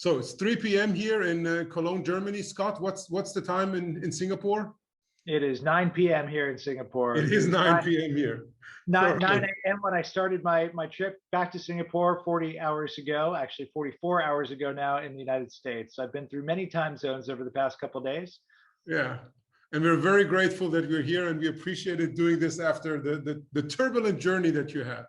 So it's 3 p.m. here in Cologne, Germany. Scott, what's the time in Singapore? It is 9 p.m. here in Singapore. It is 9 p.m. here. 9 a.m. when I started my trip back to Singapore 40 hours ago, actually 44 hours ago now in the United States. So I've been through many time zones over the past couple of days. Yeah, and we're very grateful that you're here, and we appreciated doing this after the turbulent journey that you had.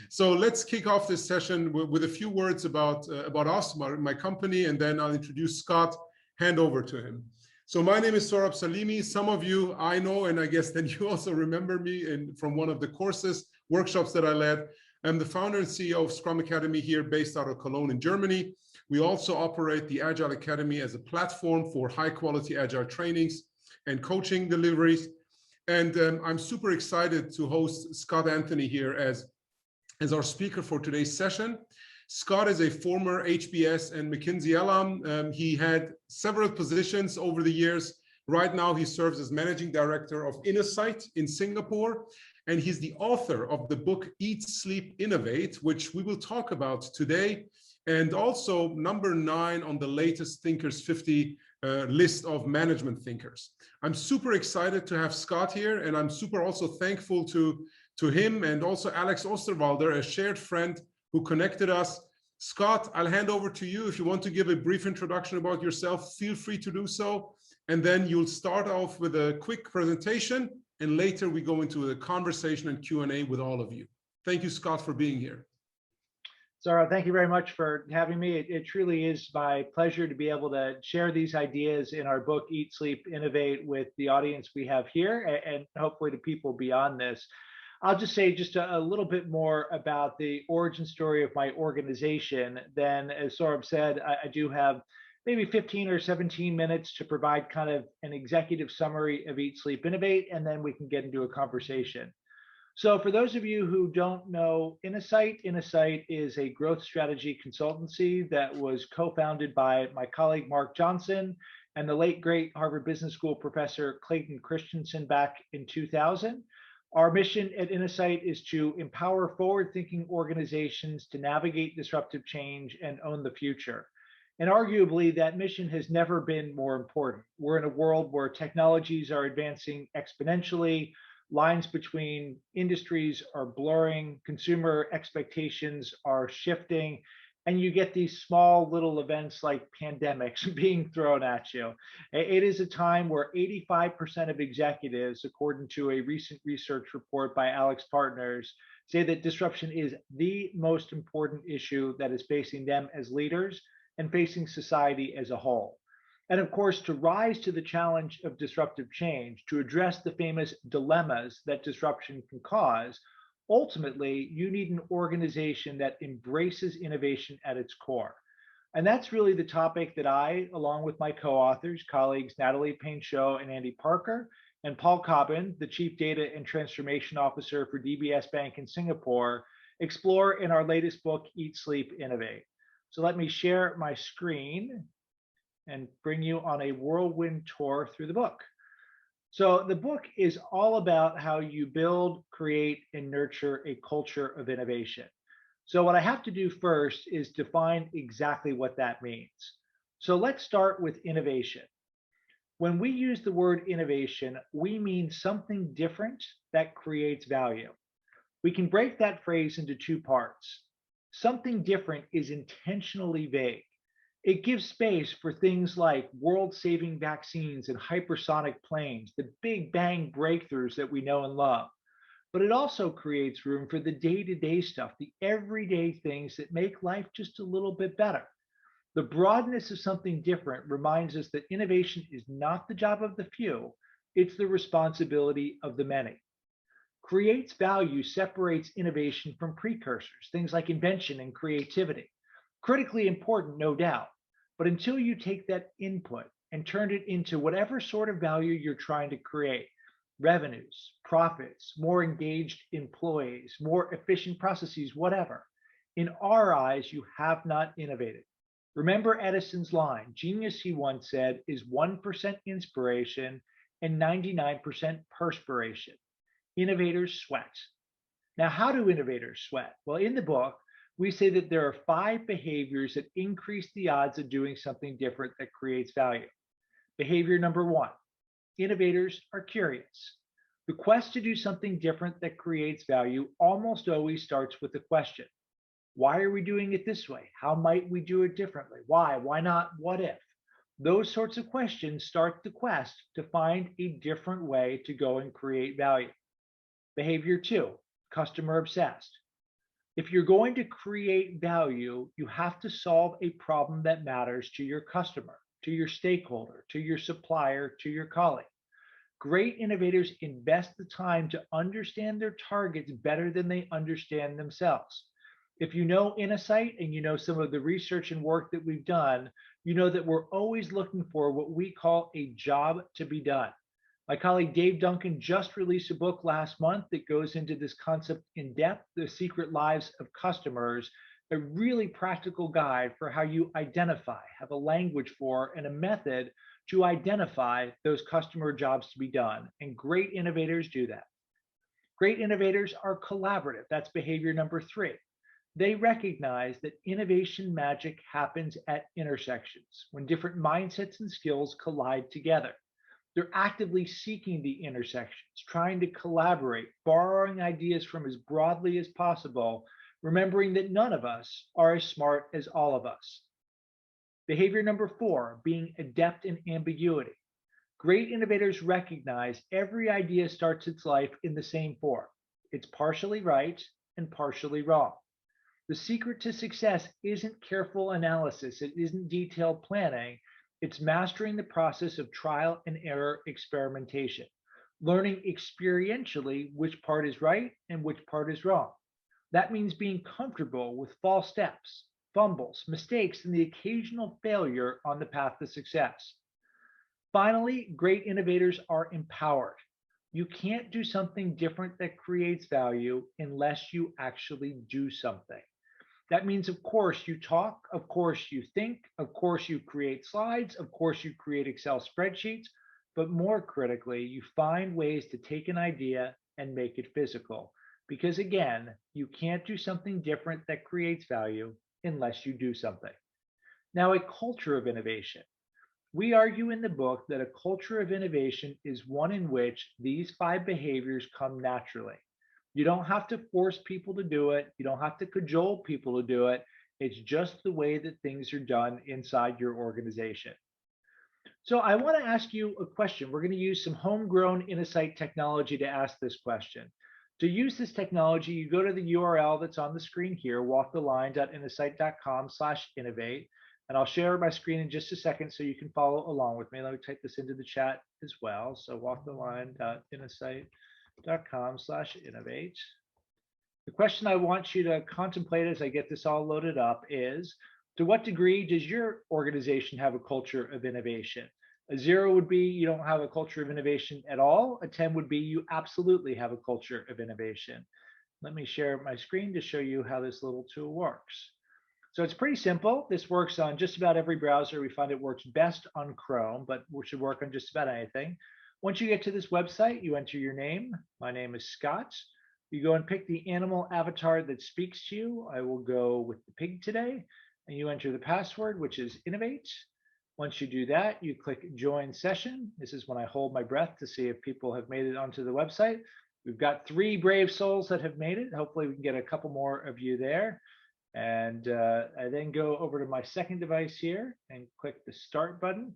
So let's kick off this session with a few words about us, my company, and then I'll introduce Scott, hand over to him. So my name is Sohrab Salimi. Some of you I know, and I guess then you also remember me from one of the courses, workshops that I led. I'm the founder and CEO of Scrum Academy here based out of Cologne in Germany. We also operate the Agile Academy as a platform for high quality Agile trainings and coaching deliveries. And I'm super excited to host Scott Anthony here as our speaker for today's session. Scott is a former HBS and McKinsey alum. He had several positions over the years. Right now, he serves as managing director of Innertia in Singapore, and he's the author of the book Eat, Sleep, Innovate, which we will talk about today, and also number 9 on the latest Thinkers 50 list of management thinkers. I'm super excited to have Scott here, and I'm super also thankful to him and also Alex Osterwalder, a shared friend who connected us. Scott, I'll hand over to you. If you want to give a brief introduction about yourself, feel free to do so. And then you'll start off with a quick presentation, and later we go into a conversation and Q&A with all of you. Thank you, Scott, for being here. Sarah, thank you very much for having me. It truly is my pleasure to be able to share these ideas in our book, Eat, Sleep, Innovate, with the audience we have here, and hopefully to people beyond this. I'll just say just a little bit more about the origin story of my organization. Then, as Sohrab said, I do have maybe 15 or 17 minutes to provide kind of an executive summary of Eat, Sleep, Innovate, and then we can get into a conversation. So for those of you who don't know Innertia is a growth strategy consultancy that was co-founded by my colleague, Mark Johnson, and the late, great Harvard Business School professor, Clayton Christensen, back in 2000. Our mission at Innertia is to empower forward-thinking organizations to navigate disruptive change and own the future. And arguably, that mission has never been more important. We're in a world where technologies are advancing exponentially, lines between industries are blurring, consumer expectations are shifting, and you get these small little events like pandemics being thrown at you. It is a time where 85% of executives, according to a recent research report by AlixPartners, say that disruption is the most important issue that is facing them as leaders and facing society as a whole. And of course, to rise to the challenge of disruptive change, to address the famous dilemmas that disruption can cause, ultimately, you need an organization that embraces innovation at its core. And that's really the topic that I, along with my co-authors, colleagues Natalie Payne-Shaw and Andy Parker, and Paul Cobbin, the Chief Data and Transformation Officer for DBS Bank in Singapore, explore in our latest book, Eat, Sleep, Innovate. So let me share my screen and bring you on a whirlwind tour through the book. So the book is all about how you build, create, and nurture a culture of innovation. So what I have to do first is define exactly what that means. So let's start with innovation. When we use the word innovation, we mean something different that creates value. We can break that phrase into 2 parts. Something different is intentionally vague. It gives space for things like world-saving vaccines and hypersonic planes, the big bang breakthroughs that we know and love. But it also creates room for the day-to-day stuff, the everyday things that make life just a little bit better. The broadness of something different reminds us that innovation is not the job of the few, it's the responsibility of the many. Creates value separates innovation from precursors, things like invention and creativity. Critically important, no doubt, but until you take that input and turn it into whatever sort of value you're trying to create, revenues, profits, more engaged employees, more efficient processes, whatever, in our eyes, you have not innovated. Remember Edison's line, genius, he once said, is 1% inspiration and 99% perspiration. Innovators sweat. Now, how do innovators sweat? Well, in the book, We say that there are 5 behaviors that increase the odds of doing something different that creates value. Behavior number 1, innovators are curious. The quest to do something different that creates value almost always starts with a question. Why are we doing it this way? How might we do it differently? Why? Why not? What if? Those sorts of questions start the quest to find a different way to go and create value. Behavior 2, customer obsessed. If you're going to create value, you have to solve a problem that matters to your customer, to your stakeholder, to your supplier, to your colleague. Great innovators invest the time to understand their targets better than they understand themselves. If you know Insight and you know some of the research and work that we've done, you know that we're always looking for what we call a job to be done. My colleague Dave Duncan just released a book last month that goes into this concept in depth, The Secret Lives of Customers, a really practical guide for how you identify, have a language for, and a method to identify those customer jobs to be done. And great innovators do that. Great innovators are collaborative. That's behavior number 3. They recognize that innovation magic happens at intersections when different mindsets and skills collide together. They're actively seeking the intersections, trying to collaborate, borrowing ideas from as broadly as possible, remembering that none of us are as smart as all of us. Behavior number 4, being adept in ambiguity. Great innovators recognize every idea starts its life in the same form. It's partially right and partially wrong. The secret to success isn't careful analysis. It isn't detailed planning. It's mastering the process of trial and error experimentation, learning experientially which part is right and which part is wrong. That means being comfortable with false steps, fumbles, mistakes, and the occasional failure on the path to success. Finally, great innovators are empowered. You can't do something different that creates value unless you actually do something. That means, of course, you talk, of course, you think, of course, you create slides, of course, you create Excel spreadsheets, but more critically, you find ways to take an idea and make it physical. Because again, you can't do something different that creates value unless you do something. Now, a culture of innovation. We argue in the book that a culture of innovation is one in which these 5 behaviors come naturally. You don't have to force people to do it. You don't have to cajole people to do it. It's just the way that things are done inside your organization. So I want to ask you a question. We're going to use some homegrown Insight technology to ask this question. To use this technology, you go to the URL that's on the screen here, walktheline.insight.com/innovate. And I'll share my screen in just a second so you can follow along with me. Let me type this into the chat as well. So walktheline.insight.com/innovate. The question I want you to contemplate as I get this all loaded up is, to what degree does your organization have a culture of innovation? A 0 would be you don't have a culture of innovation at all. A 10 would be you absolutely have a culture of innovation. Let me share my screen to show you how this little tool works. So it's pretty simple. This works on just about every browser. We find it works best on Chrome, but we should work on just about anything. Once you get to this website, you enter your name. My name is Scott. You go and pick the animal avatar that speaks to you. I will go with the pig today. And you enter the password, which is Innovate. Once you do that, you click Join Session. This is when I hold my breath to see if people have made it onto the website. We've got 3 brave souls that have made it. Hopefully we can get a couple more of you there. And I then go over to my second device here and click the Start button.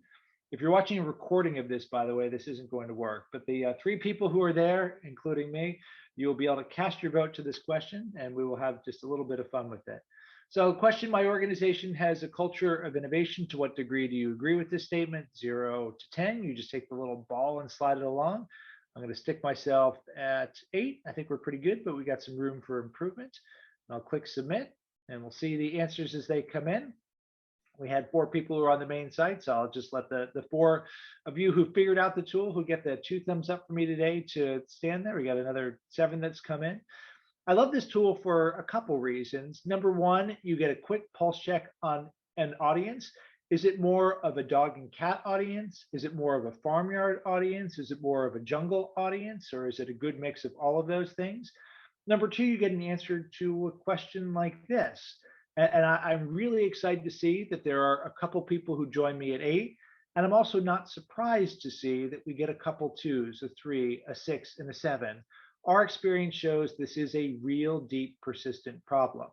If you're watching a recording of this, by the way, this isn't going to work. But the 3 people who are there, including me, you will be able to cast your vote to this question, and we will have just a little bit of fun with it. So question, my organization has a culture of innovation. To what degree do you agree with this statement? 0 to 10. You just take the little ball and slide it along. I'm going to stick myself at 8. I think we're pretty good, but we got some room for improvement. And I'll click Submit, and we'll see the answers as they come in. We had 4 people who are on the main site, so I'll just let the 4 of you who figured out the tool, who get the 2 thumbs up for me today, to stand there. We got another 7 that's come in. I love this tool for a couple reasons. Number one, you get a quick pulse check on an audience. Is it more of a dog and cat audience? Is it more of a farmyard audience? Is it more of a jungle audience? Or is it a good mix of all of those things? Number two, you get an answer to a question like this. I'm really excited to see that there are a couple people who join me at 8. And I'm also not surprised to see that we get a couple twos, a 3, a 6, and a 7. Our experience shows this is a real, deep, persistent problem.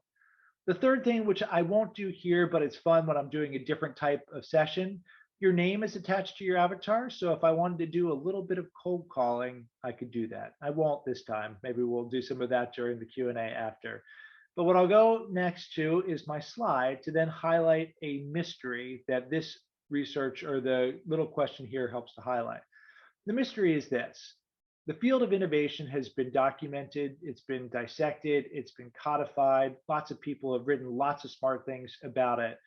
The third thing, which I won't do here, but it's fun when I'm doing a different type of session, your name is attached to your avatar. So if I wanted to do a little bit of cold calling, I could do that. I won't this time. Maybe we'll do some of that during the Q&A after. But what I'll go next to is my slide to then highlight a mystery that this research or the little question here helps to highlight. The mystery is this. The field of innovation has been documented, it's been dissected, it's been codified. Lots of people have written lots of smart things about it.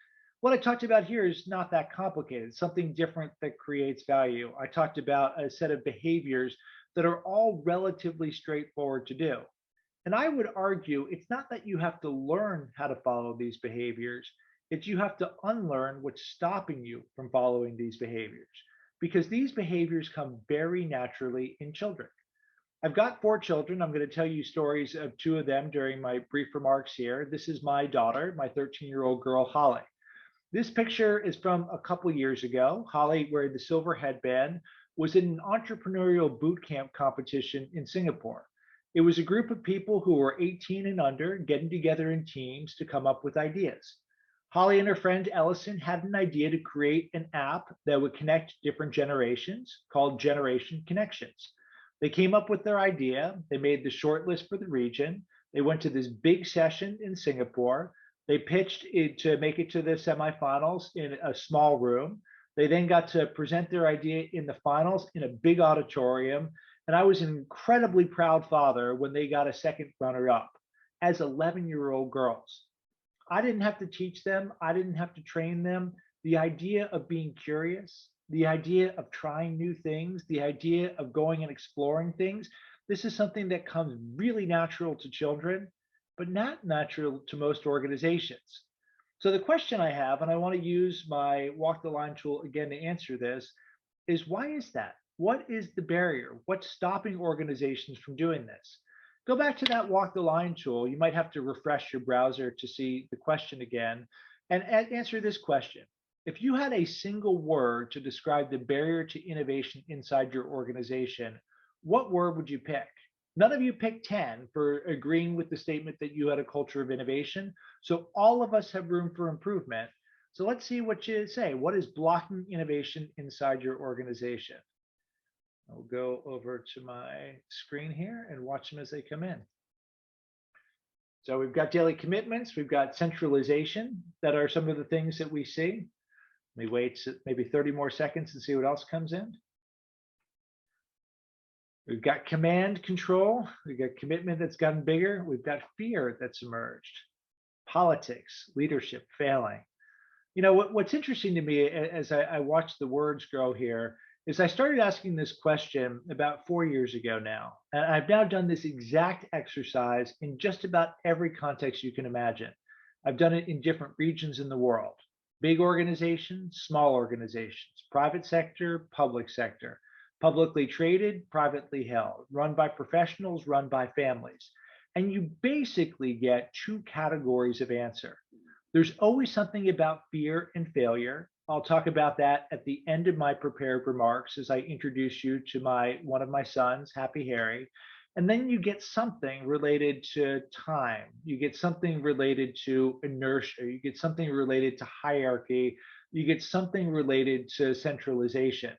What I talked about here is not that complicated, something different that creates value. I talked about a set of behaviors that are all relatively straightforward to do. And I would argue it's not that you have to learn how to follow these behaviors, it's you have to unlearn what's stopping you from following these behaviors, because these behaviors come very naturally in children. I've got 4 children. I'm going to tell you stories of 2 of them during my brief remarks here. This is my daughter, my 13-year-old girl, Holly. This picture is from a couple years ago. Holly, wearing the silver headband, was in an entrepreneurial boot camp competition in Singapore. It was a group of people who were 18 and under getting together in teams to come up with ideas. Holly and her friend Ellison had an idea to create an app that would connect different generations called Generation Connections. They came up with their idea. They made the shortlist for the region. They went to this big session in Singapore. They pitched it to make it to the semifinals in a small room. They then got to present their idea in the finals in a big auditorium. And I was an incredibly proud father when they got a second runner-up as 11-year-old girls. I didn't have to teach them. I didn't have to train them. The idea of being curious, the idea of trying new things, the idea of going and exploring things, this is something that comes really natural to children, but not natural to most organizations. So the question I have, and I want to use my walk the line tool again to answer this, is why is that? What is the barrier? What's stopping organizations from doing this? Go back to that walk the line tool. You might have to refresh your browser to see the question again and answer this question. If you had a single word to describe the barrier to innovation inside your organization, what word would you pick? None of you picked 10 for agreeing with the statement that you had a culture of innovation. So all of us have room for improvement. So let's see what you say. What is blocking innovation inside your organization? I'll go over to my screen here and watch them as they come in. So we've got daily commitments, we've got centralization that are some of the things that we see. Let me wait maybe 30 more seconds and see what else comes in. We've got command control, we've got commitment that's gotten bigger, we've got fear that's emerged, politics, leadership failing. You know, what's interesting to me as I watch the words grow here is I started asking this question about 4 years ago now. And I've now done this exact exercise in just about every context you can imagine. I've done it in different regions in the world, big organizations, small organizations, private sector, public sector, publicly traded, privately held, run by professionals, run by families. And you basically get 2 categories of answer. There's always something about fear and failure. I'll talk about that at the end of my prepared remarks as I introduce you to one of my sons, Happy Harry. And then you get something related to time. You get something related to inertia. You get something related to hierarchy. You get something related to centralization.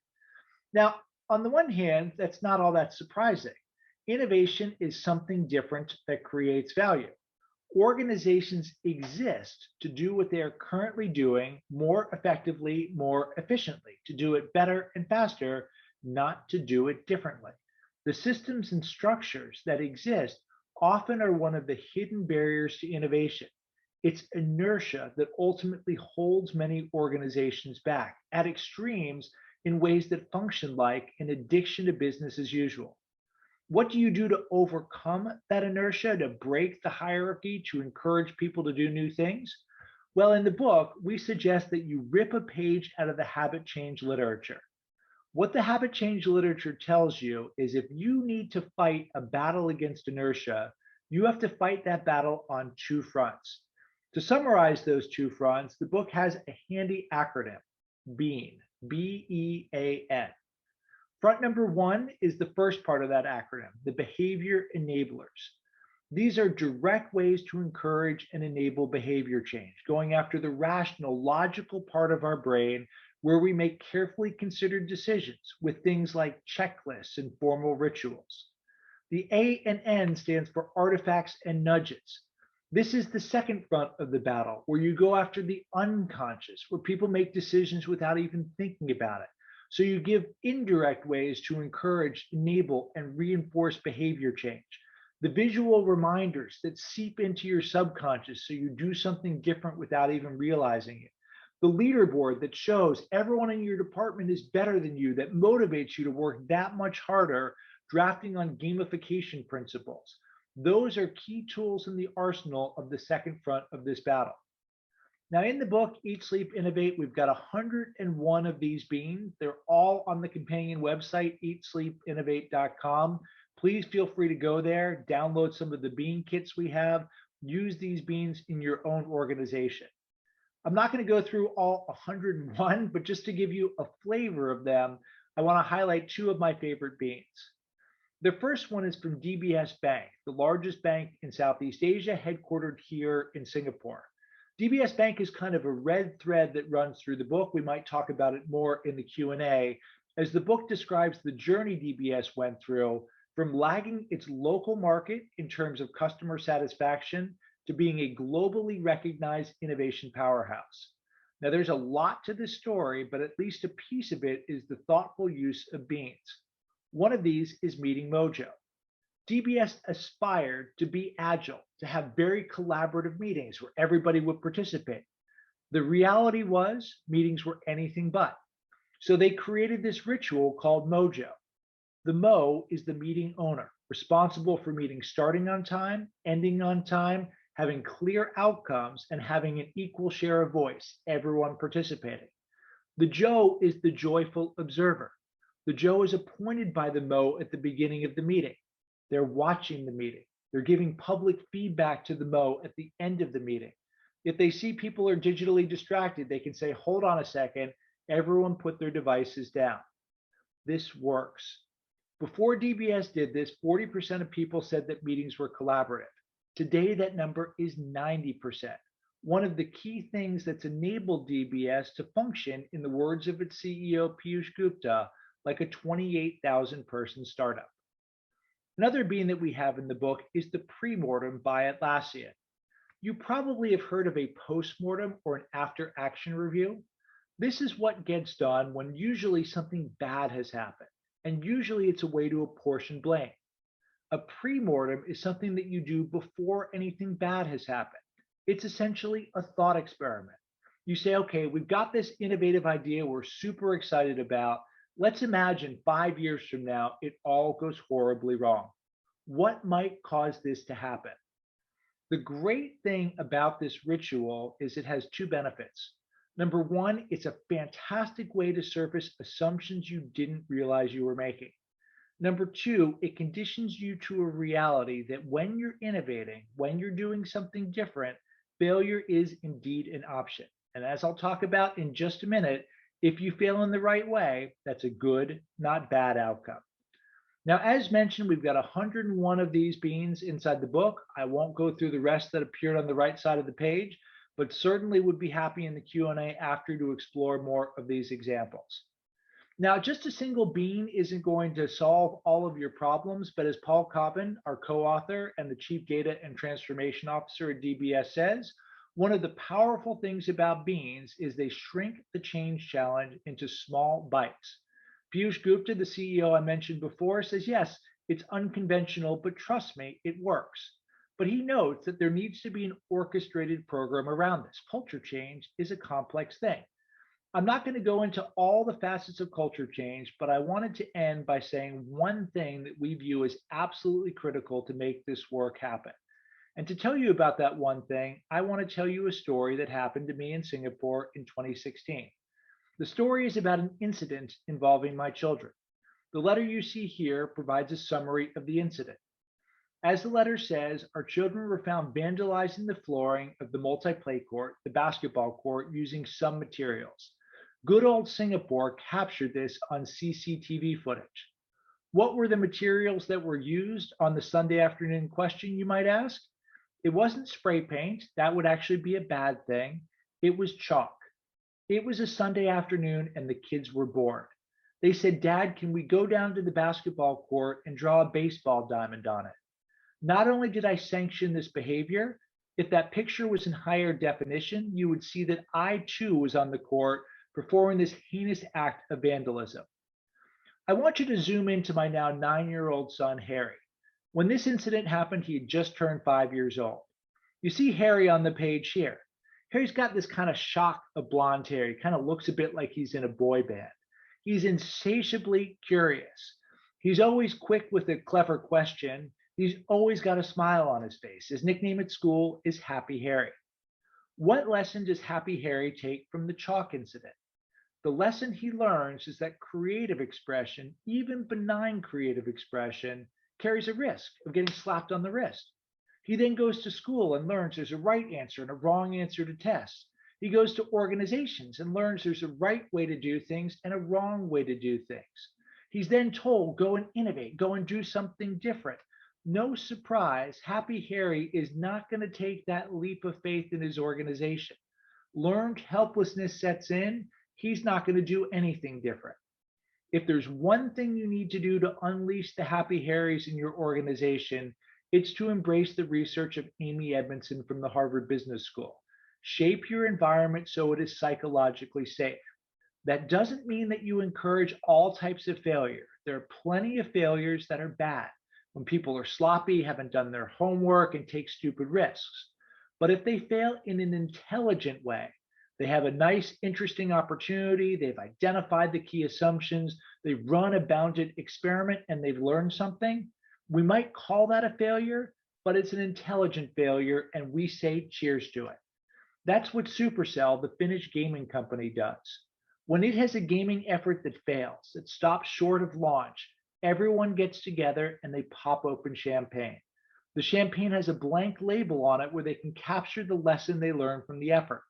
Now, on the one hand, that's not all that surprising. Innovation is something different that creates value. Organizations exist to do what they are currently doing more effectively, more efficiently, to do it better and faster, not to do it differently. The systems and structures that exist often are one of the hidden barriers to innovation. It's inertia that ultimately holds many organizations back at extremes in ways that function like an addiction to business as usual. What do you do to overcome that inertia, to break the hierarchy, to encourage people to do new things? Well, in the book, we suggest that you rip a page out of the habit change literature. What the habit change literature tells you is if you need to fight a battle against inertia, You have to fight that battle on two fronts. To summarize those two fronts, the book has a handy acronym, BEAN, B-E-A-N. Front number one is the first part of that acronym, the behavior enablers. These are direct ways to encourage and enable behavior change, going after the rational, logical part of our brain where we make carefully considered decisions with things like checklists and formal rituals. The A and N stands for artifacts and nudges. This is the second front of the battle, where you go after the unconscious, where people make decisions without even thinking about it. So you give indirect ways to encourage, enable, and reinforce behavior change. The visual reminders that seep into your subconscious so you do something different without even realizing it. The leaderboard that shows everyone in your department is better than you, that motivates you to work that much harder, drafting on gamification principles. Those are key tools in the arsenal of the second front of this battle. Now, in the book, Eat, Sleep, Innovate, we've got 101 of these beans. They're all on the companion website, eatsleepinnovate.com. Please feel free to go there, download some of the bean kits we have, use these beans in your own organization. I'm not going to go through all 101, but just to give you a flavor of them, I want to highlight two of my favorite beans. The first one is from DBS Bank, the largest bank in Southeast Asia, headquartered here in Singapore. DBS Bank is kind of a red thread that runs through the book. We might talk about it more in the Q&A, as the book describes the journey DBS went through from lagging its local market in terms of customer satisfaction to being a globally recognized innovation powerhouse. Now, there's a lot to this story, but at least a piece of it is the thoughtful use of beans. One of these is Meeting Mojo. DBS aspired to be agile, to have very collaborative meetings where everybody would participate. The reality was meetings were anything but. So they created this ritual called Mojo. The Mo is the meeting owner, responsible for meetings starting on time, ending on time, having clear outcomes, and having an equal share of voice, everyone participating. The Joe is the joyful observer. The Joe is appointed by the Mo at the beginning of the meeting. They're watching the meeting. They're giving public feedback to the Mo at the end of the meeting. If they see people are digitally distracted, they can say, hold on a second, everyone put their devices down. This works. Before DBS did this, 40% of people said that meetings were collaborative. Today, that number is 90%. One of the key things that's enabled DBS to function, in the words of its CEO, Piyush Gupta, like a 28,000 person startup. Another bean that we have in the book is the pre-mortem by Atlassian. You probably have heard of a post-mortem or an after-action review. This is what gets done when usually something bad has happened, and usually it's a way to apportion blame. A pre-mortem is something that you do before anything bad has happened. It's essentially a thought experiment. You say, okay, we've got this innovative idea we're super excited about. Let's imagine 5 years from now, it all goes horribly wrong. What might cause this to happen? The great thing about this ritual is it has two benefits. Number one, it's a fantastic way to surface assumptions you didn't realize you were making. Number two, it conditions you to a reality that when you're innovating, when you're doing something different, failure is indeed an option. And as I'll talk about in just a minute, if you fail in the right way, that's a good, not bad outcome. Now, as mentioned, we've got 101 of these beans inside the book. I won't go through the rest that appeared on the right side of the page, but certainly would be happy in the Q&A after to explore more of these examples. Now, just a single bean isn't going to solve all of your problems, but as Paul Cobbin, our co-author and the Chief Data and Transformation Officer at DBS says, one of the powerful things about beans is they shrink the change challenge into small bites. Piyush Gupta, the CEO I mentioned before, says, yes, it's unconventional, but trust me, it works. But he notes that there needs to be an orchestrated program around this. Culture change is a complex thing. I'm not going to go into all the facets of culture change, but I wanted to end by saying one thing that we view as absolutely critical to make this work happen. And to tell you about that one thing, I want to tell you a story that happened to me in Singapore in 2016. The story is about an incident involving my children. The letter you see here provides a summary of the incident. As the letter says, our children were found vandalizing the flooring of the multi-play court, the basketball court, using some materials. Good old Singapore captured this on CCTV footage. What were the materials that were used on the Sunday afternoon question, you might ask? It wasn't spray paint. That would actually be a bad thing. It was chalk. It was a Sunday afternoon and the kids were bored. They said, "Dad, can we go down to the basketball court and draw a baseball diamond on it?" Not only did I sanction this behavior, if that picture was in higher definition, you would see that I too was on the court performing this heinous act of vandalism. I want you to zoom into my now 9-year-old son, Harry. When this incident happened, he had just turned 5 years old. You see Harry on the page here. Harry's got this kind of shock of blonde hair. He kind of looks a bit like he's in a boy band. He's insatiably curious. He's always quick with a clever question. He's always got a smile on his face. His nickname at school is Happy Harry. What lesson does Happy Harry take from the chalk incident? The lesson he learns is that creative expression, even benign creative expression, carries a risk of getting slapped on the wrist. He then goes to school and learns there's a right answer and a wrong answer to tests. He goes to organizations and learns there's a right way to do things and a wrong way to do things. He's then told, go and innovate, go and do something different. No surprise, Happy Harry is not going to take that leap of faith in his organization. Learned helplessness sets in. He's not going to do anything different. If there's one thing you need to do to unleash the Happy Harrys in your organization, it's to embrace the research of Amy Edmondson from the Harvard Business School. Shape your environment so it is psychologically safe. That doesn't mean that you encourage all types of failure. There are plenty of failures that are bad, when people are sloppy, haven't done their homework, and take stupid risks. But if they fail in an intelligent way, they have a nice, interesting opportunity, they've identified the key assumptions, they've run a bounded experiment, and they've learned something, we might call that a failure, but it's an intelligent failure, and we say cheers to it. That's what Supercell, the Finnish gaming company, does. When it has a gaming effort that fails, that stops short of launch, everyone gets together and they pop open champagne. The champagne has a blank label on it where they can capture the lesson they learned from the effort.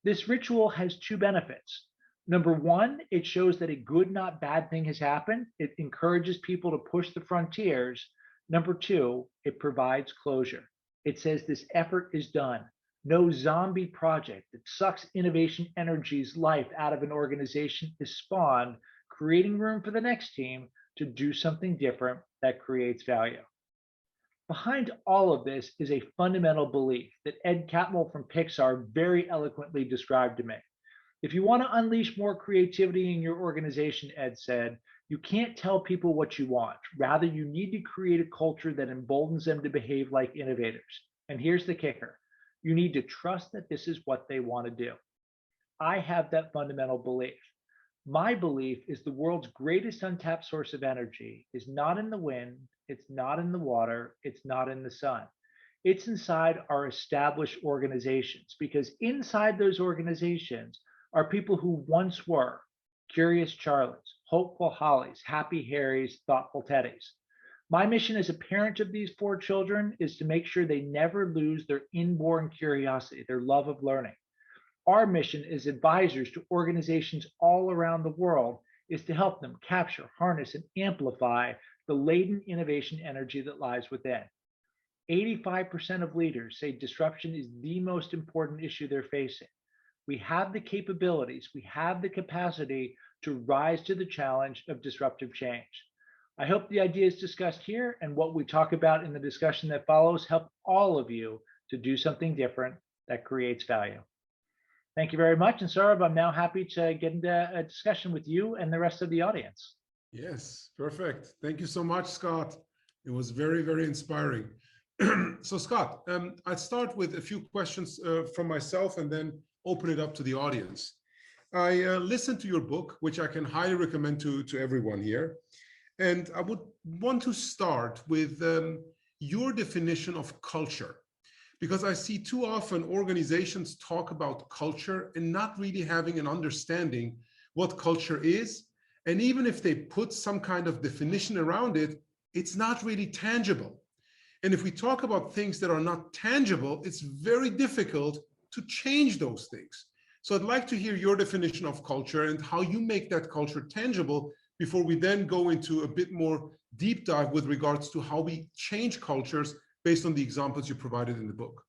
This ritual has two benefits. Number one, it shows that a good, not bad thing has happened. It encourages people to push the frontiers. Number two, it provides closure. It says this effort is done. No zombie project that sucks innovation energy's life out of an organization is spawned, creating room for the next team to do something different that creates value. Behind all of this is a fundamental belief that Ed Catmull from Pixar very eloquently described to me. If you want to unleash more creativity in your organization, Ed said, you can't tell people what you want. Rather, you need to create a culture that emboldens them to behave like innovators. And here's the kicker. You need to trust that this is what they want to do. I have that fundamental belief. My belief is the world's greatest untapped source of energy is not in the wind, it's not in the water, it's not in the sun. It's inside our established organizations, because inside those organizations are people who once were curious Charlies, hopeful Hollies, happy Harrys, thoughtful Teddies. My mission as a parent of these 4 children is to make sure they never lose their inborn curiosity, their love of learning. Our mission as advisors to organizations all around the world is to help them capture, harness, and amplify the latent innovation energy that lies within. 85% of leaders say disruption is the most important issue they're facing. We have the capabilities, we have the capacity to rise to the challenge of disruptive change. I hope the ideas discussed here and what we talk about in the discussion that follows help all of you to do something different that creates value. Thank you very much. And Sohrab, I'm now happy to get into a discussion with you and the rest of the audience. Yes, perfect. Thank you so much, Scott. It was very, very inspiring. So Scott, I'll start with a few questions from myself and then open it up to the audience. I listened to your book, which I can highly recommend to everyone here. And I would want to start with your definition of culture, because I see too often organizations talk about culture and not really having an understanding what culture is. And even if they put some kind of definition around it, it's not really tangible. And if we talk about things that are not tangible, it's very difficult to change those things. So I'd like to hear your definition of culture and how you make that culture tangible before we then go into a bit more deep dive with regards to how we change cultures based on the examples you provided in the book.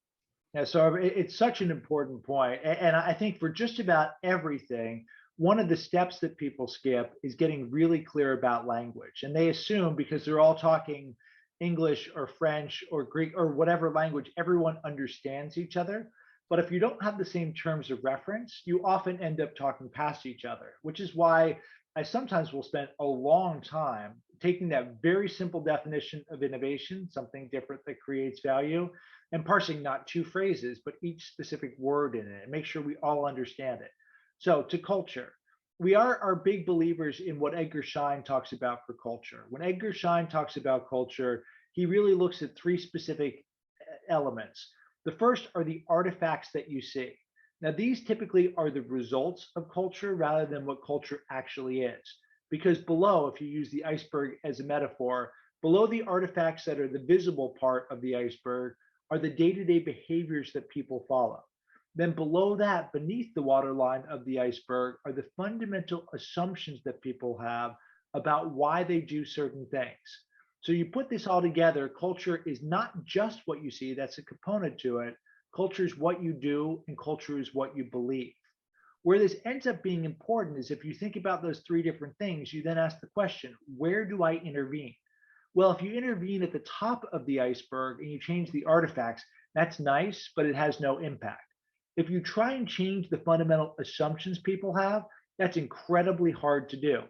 Yeah, so it's such an important point. And I think for just about everything, one of the steps that people skip is getting really clear about language. And they assume because they're all talking English or French or Greek or whatever language, everyone understands each other. But if you don't have the same terms of reference, you often end up talking past each other, which is why I sometimes will spend a long time taking that very simple definition of innovation, something different that creates value, and parsing not two phrases, but each specific word in it and make sure we all understand it. So to culture, we are big believers in what Edgar Schein talks about for culture. When Edgar Schein talks about culture, he really looks at three specific elements. The first are the artifacts that you see. Now, these typically are the results of culture rather than what culture actually is. Because below, if you use the iceberg as a metaphor, below the artifacts that are the visible part of the iceberg are the day-to-day behaviors that people follow. Then below that, beneath the waterline of the iceberg, are the fundamental assumptions that people have about why they do certain things. So you put this all together, culture is not just what you see, that's a component to it. Culture is what you do, and culture is what you believe. Where this ends up being important is if you think about those three different things, you then ask the question, where do I intervene? Well, if you intervene at the top of the iceberg and you change the artifacts, that's nice, but it has no impact. If you try and change the fundamental assumptions people have, that's incredibly hard to do.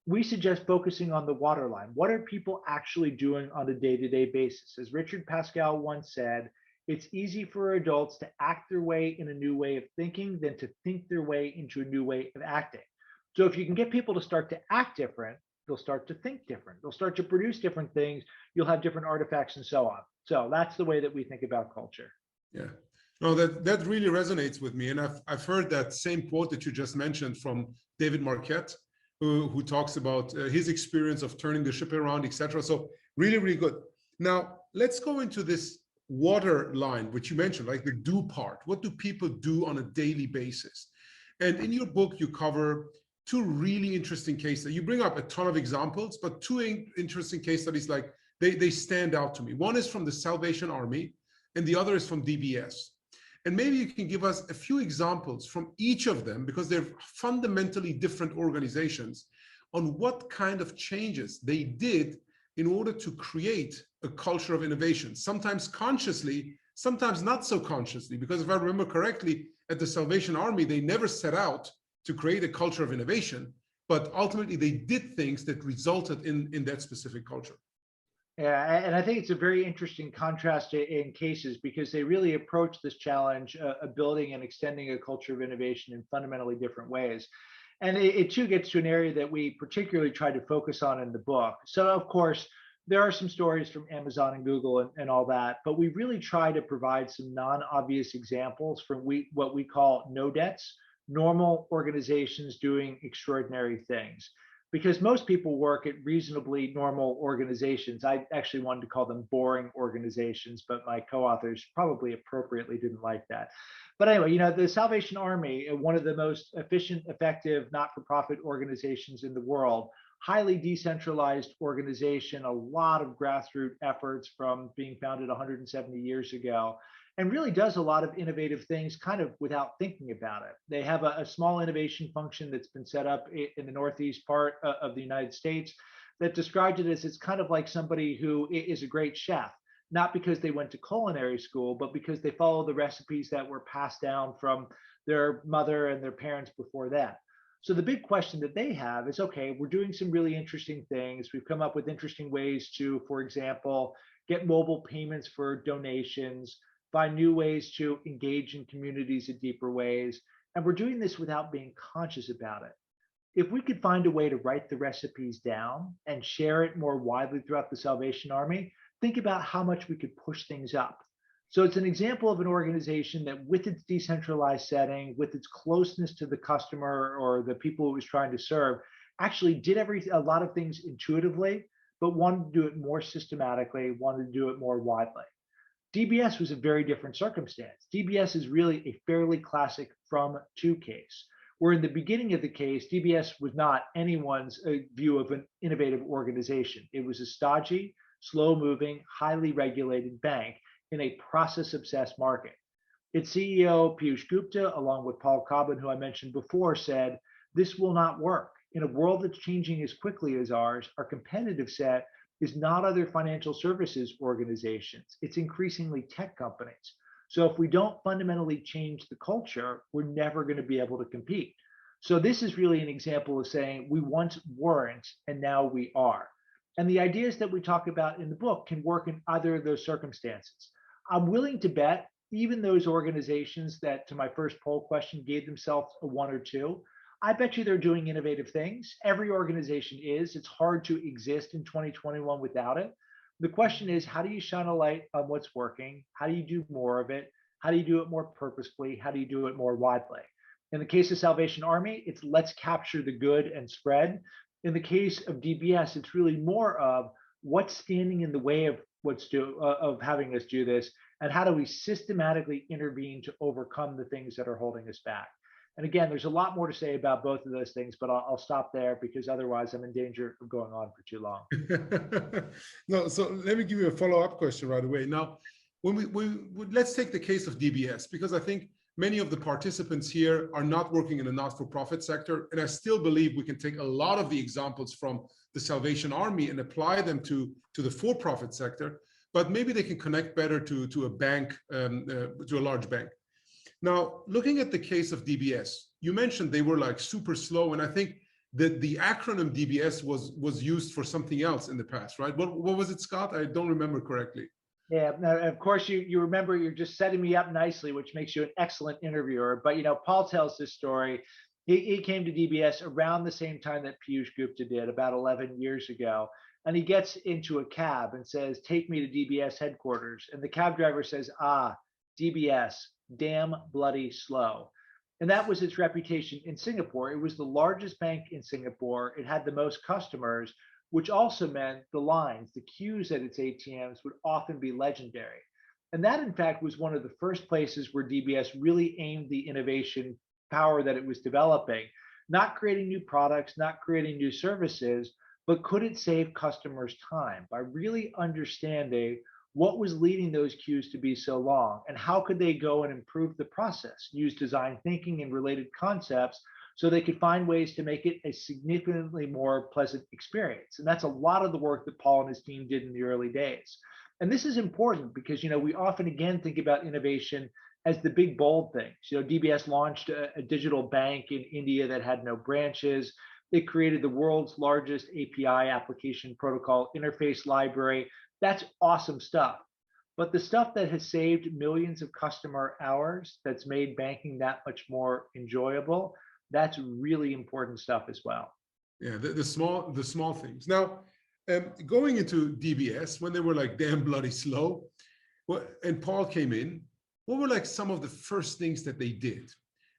We suggest focusing on the waterline. What are people actually doing on a day-to-day basis? As Richard Pascal once said, it's easy for adults to act their way in a new way of thinking than to think their way into a new way of acting. So if you can get people to start to act different, they'll start to think different. They'll start to produce different things. You'll have different artifacts and so on. So that's the way that we think about culture. Yeah. No, that really resonates with me. And I've heard that same quote that you just mentioned from David Marquette, who talks about his experience of turning the ship around, etc. So really, really good. Now, let's go into this water line, which you mentioned, like the do part. What do people do on a daily basis? And in your book, you cover two really interesting case studies. You bring up a ton of examples, but two interesting case studies, like they stand out to me. One is from the Salvation Army, and the other is from DBS. And maybe you can give us a few examples from each of them, because they're fundamentally different organizations, on what kind of changes they did in order to create a culture of innovation, sometimes consciously, sometimes not so consciously, because if I remember correctly, at the Salvation Army, they never set out to create a culture of innovation, but ultimately they did things that resulted in that specific culture. Yeah, and I think it's a very interesting contrast in cases because they really approach this challenge of building and extending a culture of innovation in fundamentally different ways. And it too gets to an area that we particularly try to focus on in the book. So of course, there are some stories from Amazon and Google and all that, but we really try to provide some non-obvious examples from what we call no debts, normal organizations doing extraordinary things. Because most people work at reasonably normal organizations. I actually wanted to call them boring organizations, but my co-authors probably appropriately didn't like that. But anyway, you know, the Salvation Army, one of the most efficient, effective, not-for-profit organizations in the world, highly decentralized organization, a lot of grassroots efforts from being founded 170 years ago, and really does a lot of innovative things kind of without thinking about it. They have a small innovation function that's been set up in the Northeast part of the United States that described it as it's kind of like somebody who is a great chef, not because they went to culinary school, but because they follow the recipes that were passed down from their mother and their parents before that. So the big question that they have is, okay, we're doing some really interesting things. We've come up with interesting ways to, for example, get mobile payments for donations, find new ways to engage in communities in deeper ways. And we're doing this without being conscious about it. If we could find a way to write the recipes down and share it more widely throughout the Salvation Army, think about how much we could push things up. So it's an example of an organization that with its decentralized setting, with its closeness to the customer or the people it was trying to serve, actually did a lot of things intuitively, but wanted to do it more systematically, wanted to do it more widely. DBS was a very different circumstance. DBS is really a fairly classic from to case, where in the beginning of the case, DBS was not anyone's view of an innovative organization. It was a stodgy, slow moving, highly regulated bank in a process obsessed market. Its CEO, Piyush Gupta, along with Paul Cobbin, who I mentioned before, said, this will not work. In a world that's changing as quickly as ours, our competitive set is not other financial services organizations. It's increasingly tech companies. So if we don't fundamentally change the culture, we're never going to be able to compete. So this is really an example of saying we once weren't and now we are. And the ideas that we talk about in the book can work in either of those circumstances. I'm willing to bet even those organizations that, to my first poll question, gave themselves a 1 or 2, I bet you they're doing innovative things. Every organization is. It's hard to exist in 2021 without it. The question is, how do you shine a light on what's working? How do you do more of it? How do you do it more purposefully? How do you do it more widely? In the case of Salvation Army, it's let's capture the good and spread. In the case of DBS, it's really more of what's standing in the way of of having us do this, and how do we systematically intervene to overcome the things that are holding us back. And again, there's a lot more to say about both of those things, but I'll stop there because otherwise I'm in danger of going on for too long. No, so let me give you a follow-up question right away. Now, let's take the case of DBS, because I think many of the participants here are not working in the not-for-profit sector, and I still believe we can take a lot of the examples from the Salvation Army and apply them to the for-profit sector, but maybe they can connect better to a bank, to a large bank. Now, looking at the case of DBS, you mentioned they were like super slow, and I think that the acronym DBS was used for something else in the past, right? What was it, Scott? I don't remember correctly. Yeah, now, of course, you remember you're just setting me up nicely, which makes you an excellent interviewer. But, Paul tells this story. He came to DBS around the same time that Piyush Gupta did, about 11 years ago. And he gets into a cab and says, take me to DBS headquarters. And the cab driver says, DBS, damn bloody slow. And that was its reputation in Singapore. It was the largest bank in Singapore. It had the most customers, which also meant the lines, the queues at its ATMs would often be legendary. And that, in fact, was one of the first places where DBS really aimed the innovation power that it was developing, not creating new products, not creating new services, but could it save customers time by really understanding what was leading those queues to be so long, and how could they go and improve the process, use design thinking and related concepts so they could find ways to make it a significantly more pleasant experience. And that's a lot of the work that Paul and his team did in the early days. And this is important because, we often again think about innovation as the big bold things. DBS launched a digital bank in India that had no branches. It created the world's largest API application protocol interface library. That's awesome stuff. But the stuff that has saved millions of customer hours, that's made banking that much more enjoyable, that's really important stuff as well. Yeah, the small things. Now, going into DBS, when they were like damn bloody slow, and Paul came in, what were like some of the first things that they did?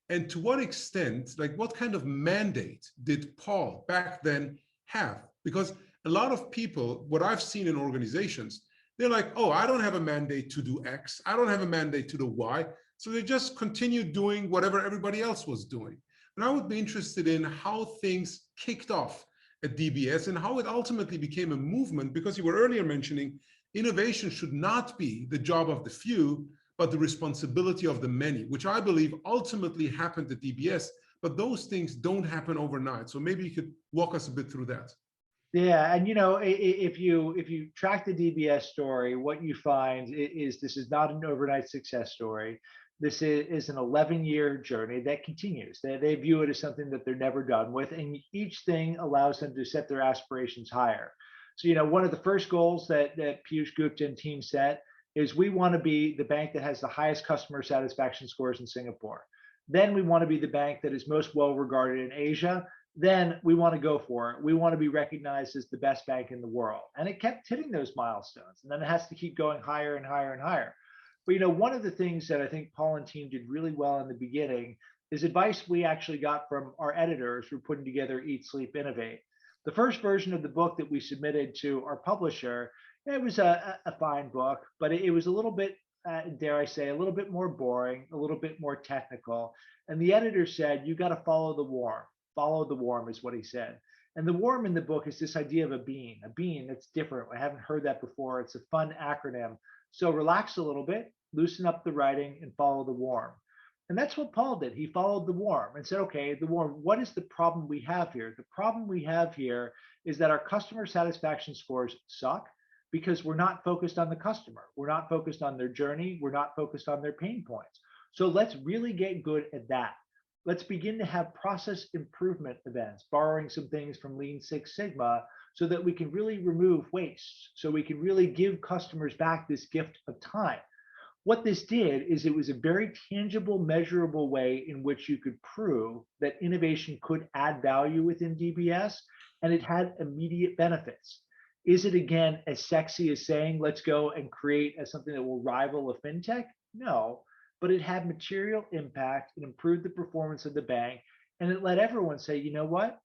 And to what extent, like what kind of mandate did Paul back then have? Because a lot of people, what I've seen in organizations, they're like, oh, I don't have a mandate to do X. I don't have a mandate to do Y. So they just continue doing whatever everybody else was doing. And I would be interested in how things kicked off at DBS and how it ultimately became a movement, because you were earlier mentioning innovation should not be the job of the few, but the responsibility of the many, which I believe ultimately happened at DBS, but those things don't happen overnight. So maybe you could walk us a bit through that. Yeah, and if you track the DBS story, what you find is this is not an overnight success story. This is an 11-year journey that continues. They view it as something that they're never done with, and each thing allows them to set their aspirations higher. So, one of the first goals that Piyush Gupta and team set is we want to be the bank that has the highest customer satisfaction scores in Singapore. Then we want to be the bank that is most well regarded in Asia. Then we want to go for it. We want to be recognized as the best bank in the world. And it kept hitting those milestones. And then it has to keep going higher and higher and higher. But one of the things that I think Paul and team did really well in the beginning is advice we actually got from our editors who were putting together Eat, Sleep, Innovate. The first version of the book that we submitted to our publisher, it was a fine book, but it was a little bit, dare I say, a little bit more boring, a little bit more technical. And the editor said, you got to follow the worm. Follow the worm is what he said. And the worm in the book is this idea of a bean that's different. I haven't heard that before. It's a fun acronym. So relax a little bit, loosen up the writing, and follow the worm. And that's what Paul did. He followed the worm and said, okay, the worm, what is the problem we have here? The problem we have here is that our customer satisfaction scores suck because we're not focused on the customer. We're not focused on their journey. We're not focused on their pain points. So let's really get good at that. Let's begin to have process improvement events, borrowing some things from Lean Six Sigma so that we can really remove waste, so we can really give customers back this gift of time. What this did is it was a very tangible, measurable way in which you could prove that innovation could add value within DBS, and it had immediate benefits. Is it, again, as sexy as saying, let's go and create something that will rival a fintech? No, but it had material impact. It improved the performance of the bank, and it let everyone say, you know what?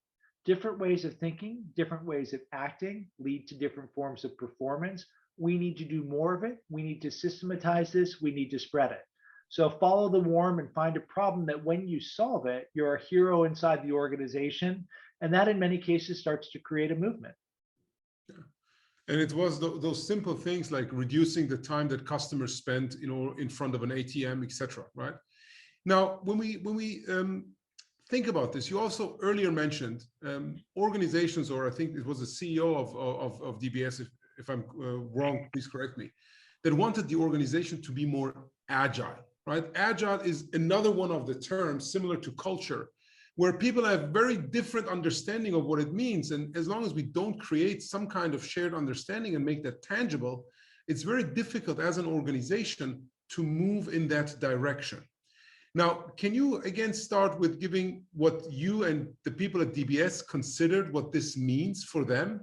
Different ways of thinking, different ways of acting lead to different forms of performance. We need to do more of it. We need to systematize this. We need to spread it. So follow the worm and find a problem that when you solve it, you're a hero inside the organization. And that in many cases starts to create a movement. Yeah. And it was those simple things like reducing the time that customers spend, in front of an ATM, etc. Right? Now, when we think about this, you also earlier mentioned organizations, or I think it was the CEO of DBS, if I'm wrong, please correct me, that wanted the organization to be more agile, right? Agile is another one of the terms similar to culture, where people have very different understanding of what it means. And as long as we don't create some kind of shared understanding and make that tangible, it's very difficult as an organization to move in that direction. Now, can you again start with giving what you and the people at DBS considered what this means for them,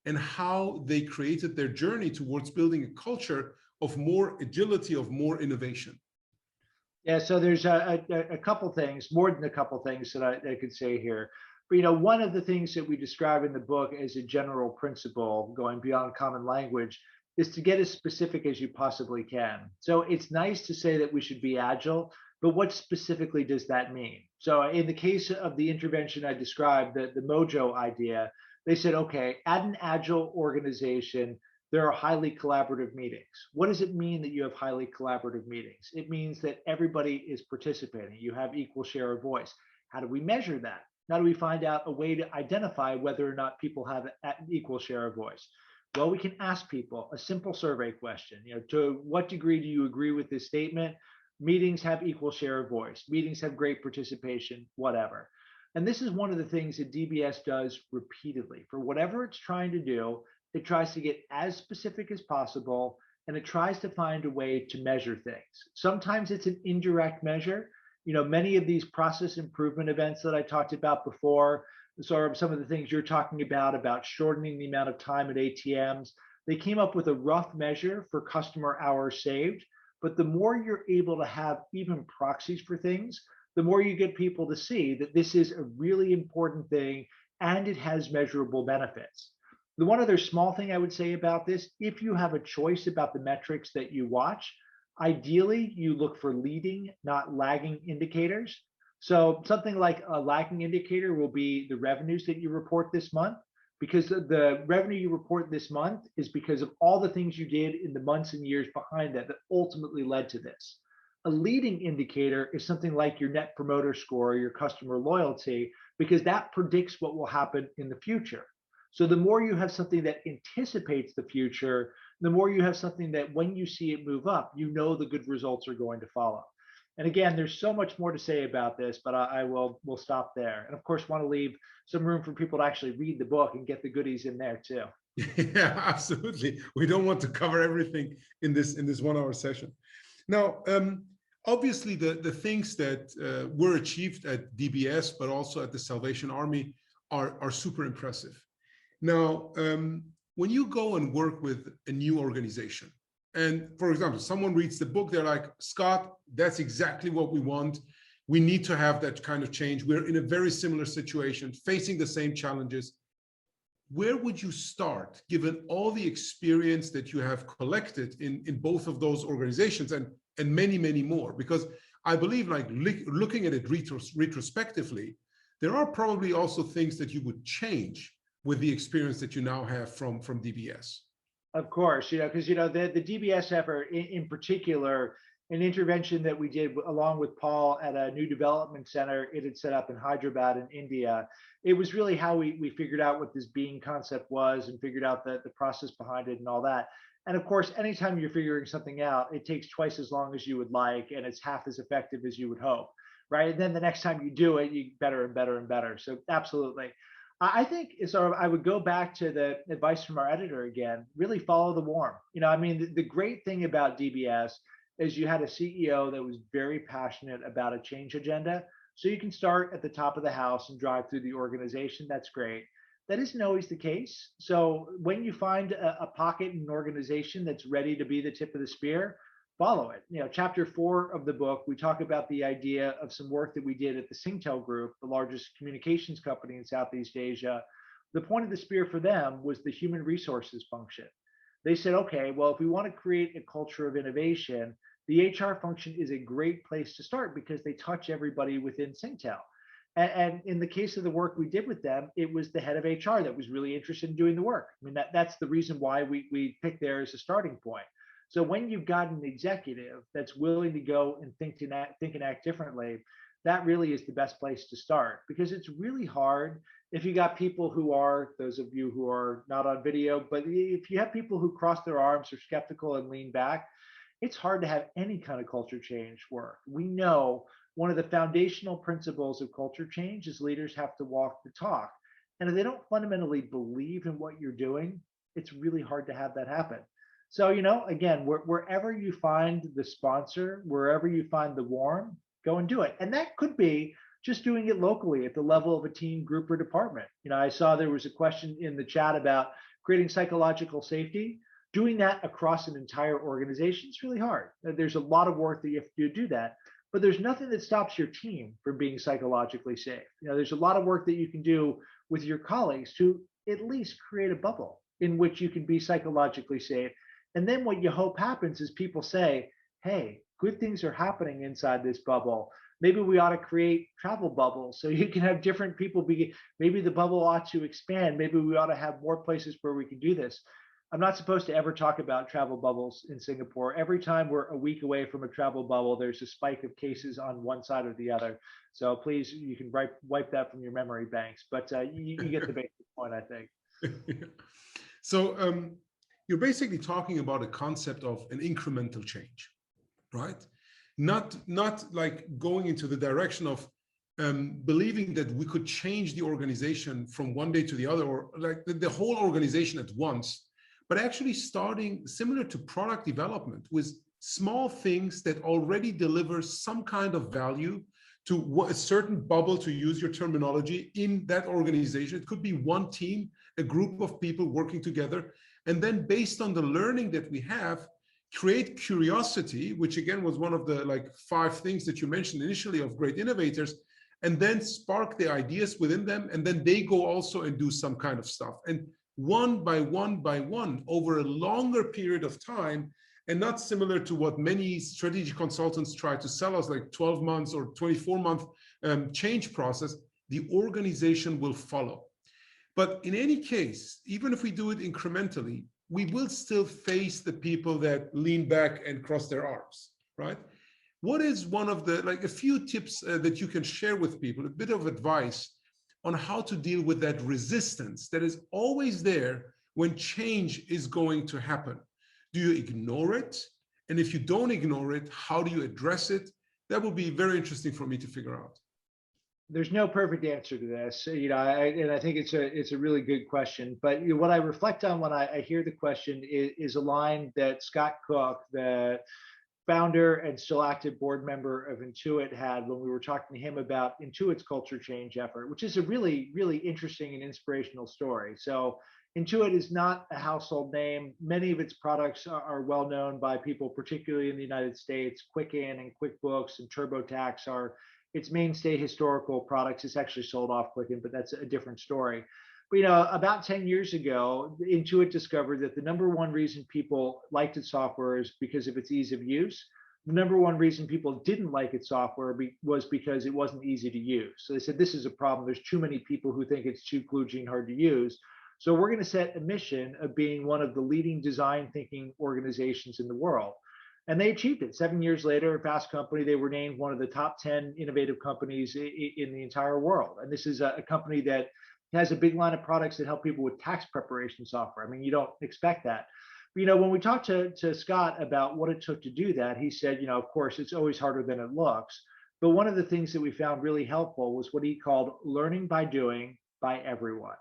and how they created their journey towards building a culture of more agility, of more innovation? Yeah, so there's a couple things, more than a couple things that I could say here. But one of the things that we describe in the book as a general principle, going beyond common language, is to get as specific as you possibly can. So it's nice to say that we should be agile, but what specifically does that mean? So in the case of the intervention I described, the Mojo idea, they said, okay, at an agile organization, there are highly collaborative meetings. What does it mean that you have highly collaborative meetings? It means that everybody is participating. You have equal share of voice. How do we measure that? How do we find out a way to identify whether or not people have an equal share of voice? Well, we can ask people a simple survey question. To what degree do you agree with this statement? Meetings have equal share of voice. Meetings have great participation, whatever. And this is one of the things that DBS does repeatedly. For whatever it's trying to do, it tries to get as specific as possible, and it tries to find a way to measure things. Sometimes it's an indirect measure. Many of these process improvement events that I talked about before, so some of the things you're talking about shortening the amount of time at ATMs, they came up with a rough measure for customer hours saved. But the more you're able to have even proxies for things, the more you get people to see that this is a really important thing and it has measurable benefits. The one other small thing I would say about this, if you have a choice about the metrics that you watch, ideally you look for leading, not lagging indicators. So something like a lagging indicator will be the revenues that you report this month, because the revenue you report this month is because of all the things you did in the months and years behind that ultimately led to this. A leading indicator is something like your net promoter score or your customer loyalty, because that predicts what will happen in the future. So the more you have something that anticipates the future, the more you have something that when you see it move up, the good results are going to follow. And again, there's so much more to say about this, but we'll stop there. And of course, want to leave some room for people to actually read the book and get the goodies in there too. Yeah, absolutely. We don't want to cover everything in this 1 hour session. Now, obviously, the things that were achieved at DBS, but also at the Salvation Army, are super impressive. Now, when you go and work with a new organization, and for example, someone reads the book, they're like, Scott, that's exactly what we want. We need to have that kind of change. We're in a very similar situation, facing the same challenges. where would you start, given all the experience that you have collected in both of those organizations and many, many more? Because I believe, like, looking at it retrospectively, there are probably also things that you would change with the experience that you now have from DBS. Of course, because the DBS effort in particular, an intervention that we did along with Paul at a new development center it had set up in Hyderabad in India. It was really how we figured out what this being concept was and figured out the process behind it and all that. And of course, anytime you're figuring something out, it takes twice as long as you would like, and it's half as effective as you would hope, right? And then the next time you do it, you better and better and better. So absolutely. I think sort of I would go back to the advice from our editor again, really follow the warm. I mean, the great thing about DBS is you had a CEO that was very passionate about a change agenda. So you can start at the top of the house and drive through the organization. That's great. That isn't always the case. So when you find a pocket in an organization that's ready to be the tip of the spear, follow it. Chapter 4 of the book, we talk about the idea of some work that we did at the Singtel Group, the largest communications company in Southeast Asia. The point of the spear for them was the human resources function. They said, okay, well, if we want to create a culture of innovation, the HR function is a great place to start because they touch everybody within Singtel. And in the case of the work we did with them, it was the head of HR that was really interested in doing the work. I mean, that's the reason why we picked there as a starting point. So when you've got an executive that's willing to go and think and act differently, that really is the best place to start, because it's really hard if you got people who are, those of you who are not on video, but if you have people who cross their arms, are skeptical and lean back, it's hard to have any kind of culture change work. We know one of the foundational principles of culture change is leaders have to walk the talk. And if they don't fundamentally believe in what you're doing, it's really hard to have that happen. So, again, wherever you find the sponsor, wherever you find the warm, go and do it. And that could be just doing it locally at the level of a team, group, or department. I saw there was a question in the chat about creating psychological safety. Doing that across an entire organization is really hard. There's a lot of work that you have to do that, but there's nothing that stops your team from being psychologically safe. There's a lot of work that you can do with your colleagues to at least create a bubble in which you can be psychologically safe. And then what you hope happens is people say, hey, good things are happening inside this bubble. Maybe we ought to create travel bubbles so you can have different people maybe the bubble ought to expand. Maybe we ought to have more places where we can do this. I'm not supposed to ever talk about travel bubbles in Singapore. Every time we're a week away from a travel bubble, there's a spike of cases on one side or the other. So please, you can wipe that from your memory banks. But you get the basic point, I think. So you're basically talking about a concept of an incremental change, right? Not like going into the direction of believing that we could change the organization from one day to the other, or like the whole organization at once, but actually starting similar to product development with small things that already deliver some kind of value to a certain bubble, to use your terminology, in that organization. It could be one team, a group of people working together. And then based on the learning that we have, create curiosity, which again was one of the 5 things that you mentioned initially of great innovators, and then spark the ideas within them. And then they go also and do some kind of stuff. And one by one, over a longer period of time, and not similar to what many strategy consultants try to sell us, like 12 months or 24-month change process, the organization will follow. But in any case, even if we do it incrementally, we will still face the people that lean back and cross their arms, right? What is one of the, a few tips that you can share with people, a bit of advice on how to deal with that resistance that is always there when change is going to happen? Do you ignore it? And if you don't ignore it, how do you address it? That will be very interesting for me to figure out. There's no perfect answer to this, and I think it's a really good question. But what I reflect on when I hear the question is a line that Scott Cook, the founder and still active board member of Intuit, had when we were talking to him about Intuit's culture change effort, which is a really, really interesting and inspirational story. So Intuit is not a household name. Many of its products are well known by people, particularly in the United States. Quicken and QuickBooks and TurboTax are its mainstay historical products. It's actually sold off Quicken, but that's a different story. But about 10 years ago, Intuit discovered that the number one reason people liked its software is because of its ease of use. The number one reason people didn't like its software was because it wasn't easy to use. So they said, this is a problem. There's too many people who think it's too kludgy and hard to use. So we're going to set a mission of being one of the leading design thinking organizations in the world. And they achieved it. 7 years later, at Fast Company, they were named one of the top 10 innovative companies in the entire world. And this is a company that has a big line of products that help people with tax preparation software. I mean, you don't expect that. But, when we talked to Scott about what it took to do that, he said, of course, it's always harder than it looks. But one of the things that we found really helpful was what he called learning by doing by everyone.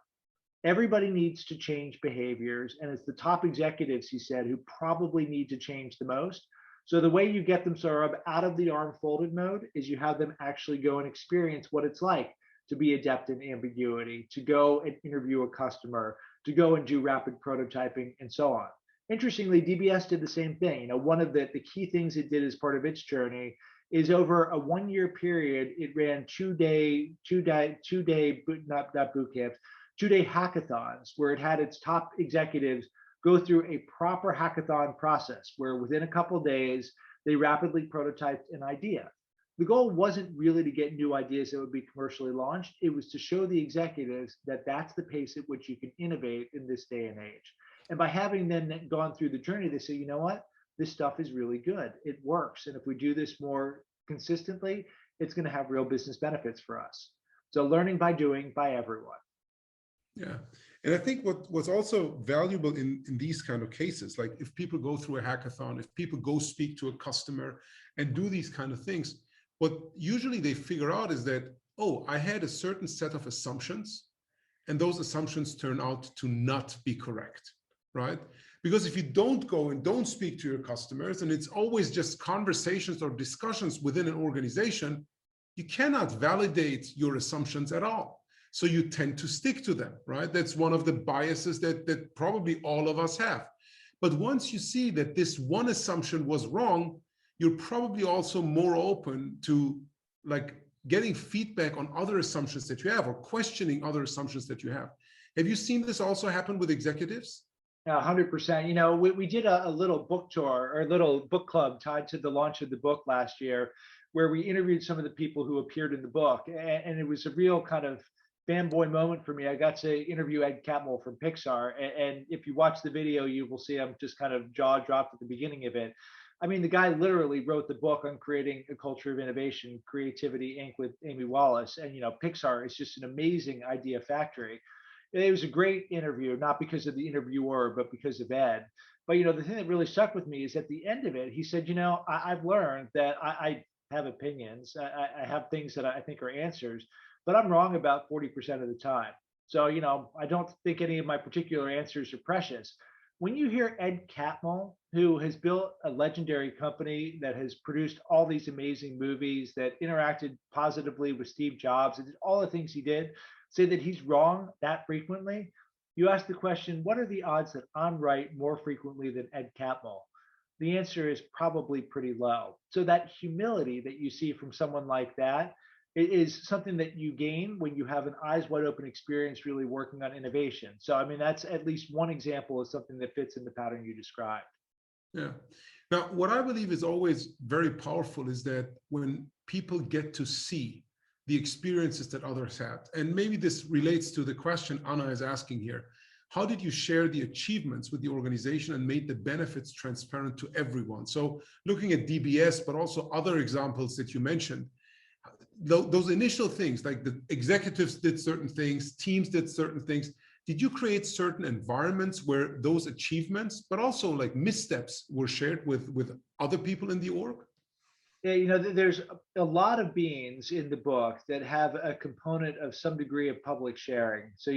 Everybody needs to change behaviors, and it's the top executives, he said, who probably need to change the most. So the way you get them, Sohrab, out of the arm folded mode is you have them actually go and experience what it's like to be adept in ambiguity, to go and interview a customer, to go and do rapid prototyping, and so on. Interestingly, DBS did the same thing. One of the key things it did as part of its journey is over a 1 year period, it ran two-day hackathons where it had its top executives go through a proper hackathon process where within a couple of days, they rapidly prototyped an idea. The goal wasn't really to get new ideas that would be commercially launched. It was to show the executives that that's the pace at which you can innovate in this day and age. And by having them gone through the journey, they say, you know what? This stuff is really good. It works. And if we do this more consistently, it's going to have real business benefits for us. So learning by doing by everyone. Yeah. And I think what's also valuable in these kind of cases, like if people go through a hackathon, if people go speak to a customer and do these kind of things, what usually they figure out is that, oh, I had a certain set of assumptions, and those assumptions turn out to not be correct, right? Because if you don't go and don't speak to your customers, and it's always just conversations or discussions within an organization, you cannot validate your assumptions at all. So you tend to stick to them, right? That's one of the biases that probably all of us have. But once you see that this one assumption was wrong, you're probably also more open to like getting feedback on other assumptions that you have or questioning other assumptions that you have. Have you seen this also happen with executives? 100%. We did a little book tour or a little book club tied to the launch of the book last year, where we interviewed some of the people who appeared in the book. And it was a real kind of fanboy moment for me. I got to interview Ed Catmull from Pixar. And if you watch the video, you will see I'm just kind of jaw dropped at the beginning of it. I mean, the guy literally wrote the book on creating a culture of innovation, Creativity Inc. with Amy Wallace. And, Pixar is just an amazing idea factory. It was a great interview, not because of the interviewer, but because of Ed. But, the thing that really stuck with me is at the end of it, he said, I've learned that I have opinions. I have things that I think are answers, but I'm wrong about 40% of the time. So, I don't think any of my particular answers are precious. When you hear Ed Catmull, who has built a legendary company that has produced all these amazing movies, that interacted positively with Steve Jobs, and did all the things he did, say that he's wrong that frequently, you ask the question, what are the odds that I'm right more frequently than Ed Catmull? The answer is probably pretty low. So that humility that you see from someone like that is something that you gain when you have an eyes wide open experience really working on innovation. So, I mean, that's at least one example of something that fits in the pattern you described. Yeah. Now, what I believe is always very powerful is that when people get to see the experiences that others had, and maybe this relates to the question Anna is asking here, how did you share the achievements with the organization and made the benefits transparent to everyone? So looking at DBS, but also other examples that you mentioned, those initial things, like the executives did certain things, teams did certain things. Did you create certain environments where those achievements, but also like missteps, were shared with other people in the org? Yeah, there's a lot of beans in the book that have a component of some degree of public sharing. So,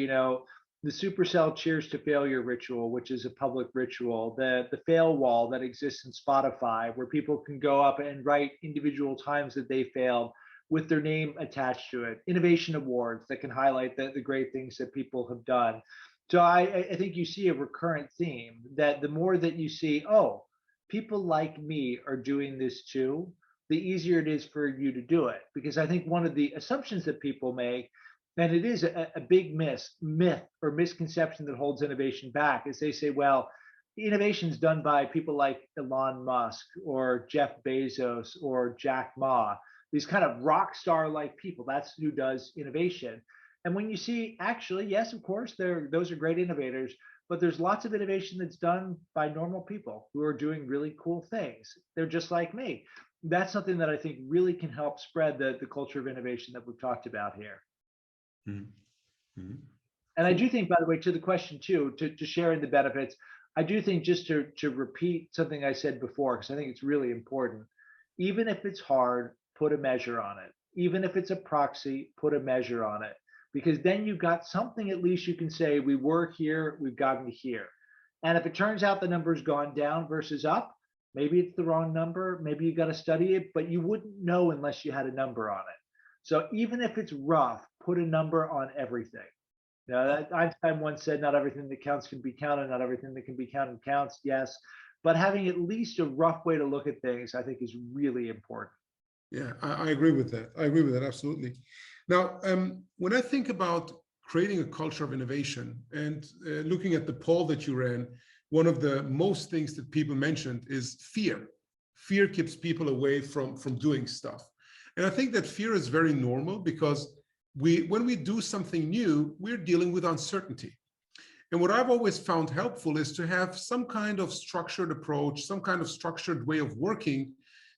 the Supercell Cheers to Failure ritual, which is a public ritual, the fail wall that exists in Spotify, where people can go up and write individual times that they failed with their name attached to it, innovation awards that can highlight the great things that people have done. So I think you see a recurrent theme that the more that you see, oh, people like me are doing this too, the easier it is for you to do it. Because I think one of the assumptions that people make And it is a big myth or misconception that holds innovation back, is they say, well, innovation is done by people like Elon Musk or Jeff Bezos or Jack Ma, these kind of rock star like people. That's who does innovation. And when you see, actually, yes, of course, those are great innovators, but there's lots of innovation that's done by normal people who are doing really cool things. They're just like me. That's something that I think really can help spread the culture of innovation that we've talked about here. Mm-hmm. And I do think, by the way, to the question too, to sharing the benefits, I do think, just to repeat something I said before, because I think it's really important, even if it's hard, put a measure on it. Even if it's a proxy, put a measure on it. Because then you've got something at least you can say, we were here, we've gotten to here. And if it turns out the number's gone down versus up, maybe it's the wrong number, maybe you got to study it, but you wouldn't know unless you had a number on it. So even if it's rough, put a number on everything. Now, Einstein once said, not everything that counts can be counted, not everything that can be counted counts, yes. But having at least a rough way to look at things, I think, is really important. Yeah, I agree with that. I agree with that, absolutely. Now, when I think about creating a culture of innovation and looking at the poll that you ran, one of the most things that people mentioned is fear. Fear keeps people away from doing stuff. And I think that fear is very normal, because when we do something new, we're dealing with uncertainty. And what I've always found helpful is to have some kind of structured approach, some kind of structured way of working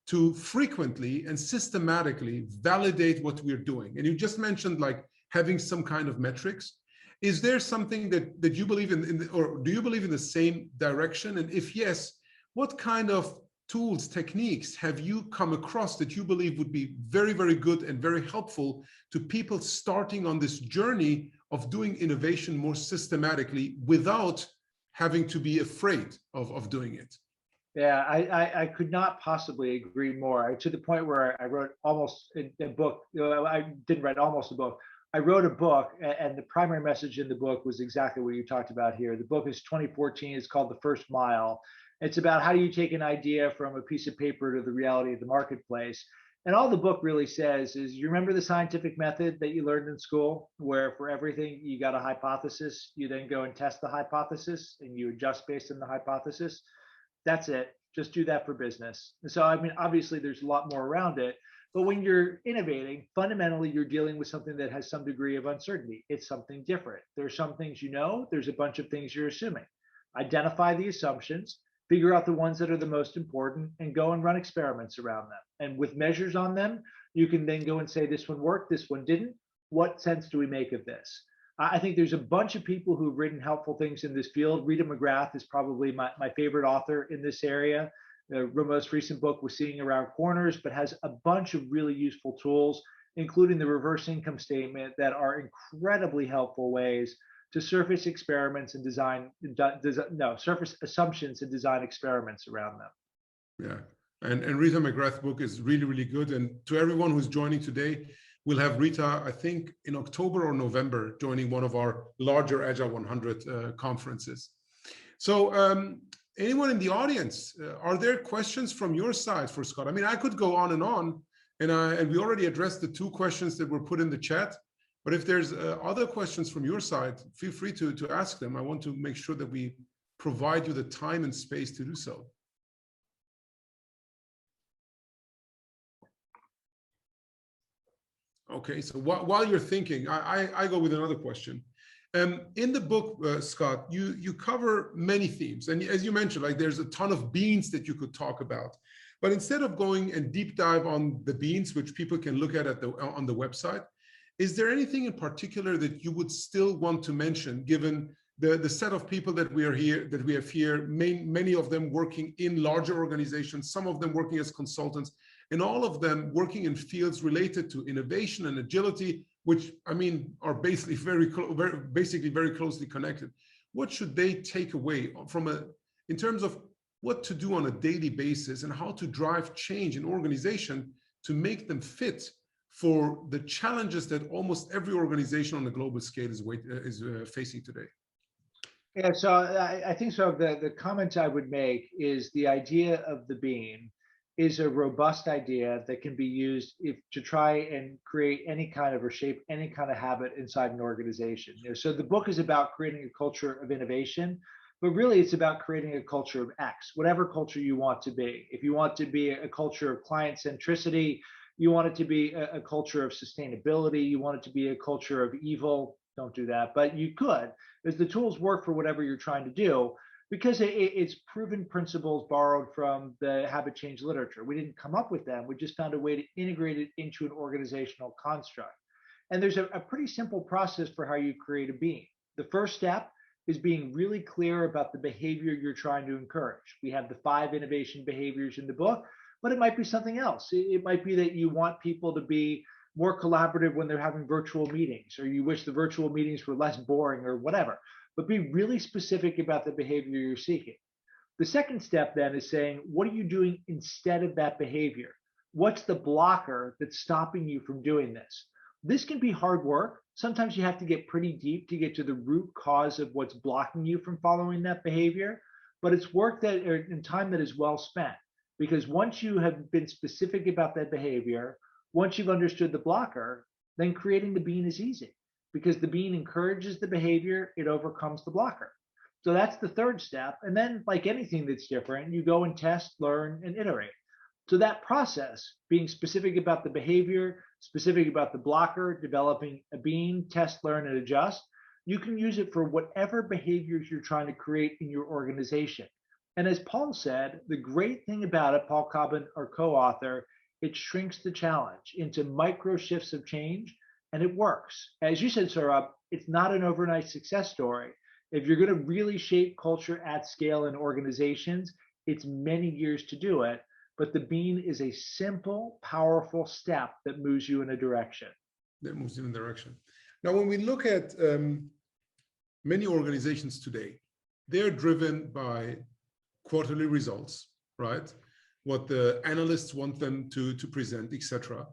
to frequently and systematically validate what we're doing. And you just mentioned like having some kind of metrics. Is there something that you believe in, or do you believe in the same direction? And if yes, what kind of tools, techniques have you come across that you believe would be very, very good and very helpful to people starting on this journey of doing innovation more systematically without having to be afraid of doing it? Yeah, I could not possibly agree more. To the point where I wrote almost a book. I didn't write almost a book. I wrote a book, and the primary message in the book was exactly what you talked about here. The book is 2014. It's called The First Mile. It's about how do you take an idea from a piece of paper to the reality of the marketplace. And all the book really says is, you remember the scientific method that you learned in school, where for everything you got a hypothesis, you then go and test the hypothesis and you adjust based on the hypothesis. That's it. Just do that for business. So, I mean, obviously there's a lot more around it, but when you're innovating, fundamentally, you're dealing with something that has some degree of uncertainty. It's something different. There's some things you know, there's a bunch of things you're assuming. Identify the assumptions, figure out the ones that are the most important, and go and run experiments around them. And with measures on them, you can then go and say, this one worked, this one didn't. What sense do we make of this? I think there's a bunch of people who've written helpful things in this field. Rita McGrath is probably my favorite author in this area. The most recent book was Seeing Around Corners, but has a bunch of really useful tools, including the reverse income statement, that are incredibly helpful ways to surface experiments and surface assumptions and design experiments around them. Yeah, and Rita McGrath's book is really, really good. And to everyone who's joining today, we'll have Rita, I think, in October or November, joining one of our larger Agile 100 conferences. So anyone in the audience, are there questions from your side for Scott? I mean, I could go on, and we already addressed the 2 questions that were put in the chat. But if there's other questions from your side, feel free to ask them. I want to make sure that we provide you the time and space to do so. Okay, so while you're thinking, I go with another question. In the book, Scott, you cover many themes, and as you mentioned, like there's a ton of beans that you could talk about. But instead of going and deep dive on the beans, which people can look at on the website, is there anything in particular that you would still want to mention, given the set of people that we have here, many of them working in larger organizations, some of them working as consultants, and all of them working in fields related to innovation and agility, which, I mean, are basically very closely connected. What should they take away in terms of what to do on a daily basis and how to drive change in organization to make them fit for the challenges that almost every organization on a global scale is facing today? Yeah, so I think so. The comment I would make is the idea of the bean is a robust idea that can be used to try and create any kind of or shape any kind of habit inside an organization. So the book is about creating a culture of innovation, but really it's about creating a culture of X, whatever culture you want to be. If you want to be a culture of client centricity, you want it to be a culture of sustainability, you want it to be a culture of evil, don't do that, but you could, because the tools work for whatever you're trying to do, because it's proven principles borrowed from the habit change literature. We didn't come up with them, we just found a way to integrate it into an organizational construct. And there's a pretty simple process for how you create a bean. The first step is being really clear about the behavior you're trying to encourage. We have the 5 innovation behaviors in the book, but it might be something else. It might be that you want people to be more collaborative when they're having virtual meetings, or you wish the virtual meetings were less boring, or whatever. But be really specific about the behavior you're seeking. The second step then is saying, what are you doing instead of that behavior? What's the blocker that's stopping you from doing this? This can be hard work. Sometimes you have to get pretty deep to get to the root cause of what's blocking you from following that behavior, but it's work that, or in time that is well spent. Because once you have been specific about that behavior, once you've understood the blocker, then creating the bean is easy, because the bean encourages the behavior, it overcomes the blocker. So that's the third step. And then, like anything that's different, you go and test, learn, and iterate. So that process, being specific about the behavior, specific about the blocker, developing a bean, test, learn, and adjust, you can use it for whatever behaviors you're trying to create in your organization. And as Paul said, the great thing about it, Paul Cobbin, our co-author, it shrinks the challenge into micro shifts of change, and it works. As you said, Sohrab, it's not an overnight success story. If you're going to really shape culture at scale in organizations, it's many years to do it. But the bean is a simple, powerful step that moves you in a direction. That moves you in a direction. Now, when we look at many organizations today, they're driven by quarterly results, right? What the analysts want them to present, etc.